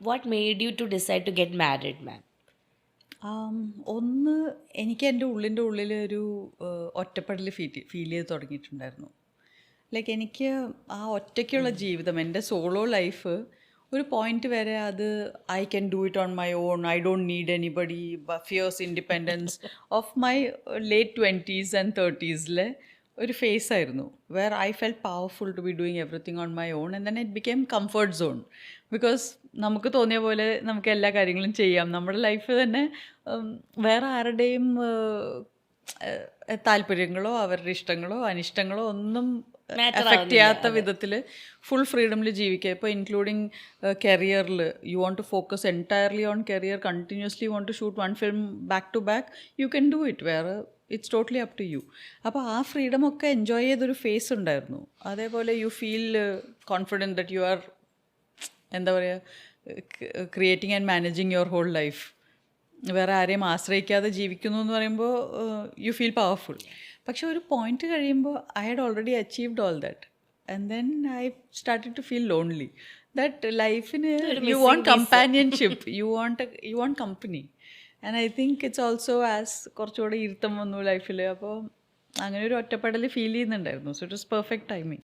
What made you to decide to get married, ma'am? ഒന്ന് എനിക്ക് എൻ്റെ ഉള്ളിൽ ഒരു ഒറ്റപ്പെടൽ ഫീൽ ചെയ്ത് തുടങ്ങിയിട്ടുണ്ടായിരുന്നു. ലൈക്ക് എനിക്ക് ആ ഒറ്റയ്ക്കുള്ള ജീവിതം, എൻ്റെ സോളോ ലൈഫ് ഒരു പോയിന്റ് വരെ അത് I can do it on my own, I don't need anybody, fierce independence of my late 20s and 30s ഒരു ഫേസ് ആയിരുന്നു where I felt powerful to be doing everything on my own and then it became comfort zone. Because നമുക്ക് തോന്നിയ പോലെ നമുക്ക് എല്ലാ കാര്യങ്ങളും ചെയ്യാം. നമ്മുടെ ലൈഫ് തന്നെ വേറെ ആരുടെയും താല്പര്യങ്ങളോ അവരുടെ ഇഷ്ടങ്ങളോ അനിഷ്ടങ്ങളോ ഒന്നും എഫക്റ്റ് ചെയ്യാത്ത വിധത്തിൽ ഫുൾ ഫ്രീഡമിൽ ജീവിക്കുക. ഇപ്പോൾ ഇൻക്ലൂഡിങ് കരിയറിൽ you want to focus entirely on career, continuously want to shoot one film back to back, you can do it. വേറെ it's totally up to you. അപ്പോൾ ആ ഫ്രീഡമൊക്കെ എൻജോയ് ചെയ്തൊരു ഫേസ് ഉണ്ടായിരുന്നു. അതേപോലെ you feel confident that you are എന്താ പറയുക creating and managing your whole life. വേറെ ആരെയും ആശ്രയിക്കാതെ ജീവിക്കുന്നു എന്ന് പറയുമ്പോൾ യു ഫീൽ പവർഫുൾ. പക്ഷെ ഒരു പോയിന്റ് കഴിയുമ്പോൾ I had already achieved all that and then I started to feel lonely. That ലൈഫിന് you want companionship, you want company. And I think it's also as കുറച്ചുകൂടെ ഇരുത്തം വന്നു ലൈഫിൽ. അപ്പോൾ അങ്ങനെ ഒരു ഒറ്റപ്പെടൽ ഫീൽ ചെയ്യുന്നുണ്ടായിരുന്നു. So it was perfect timing.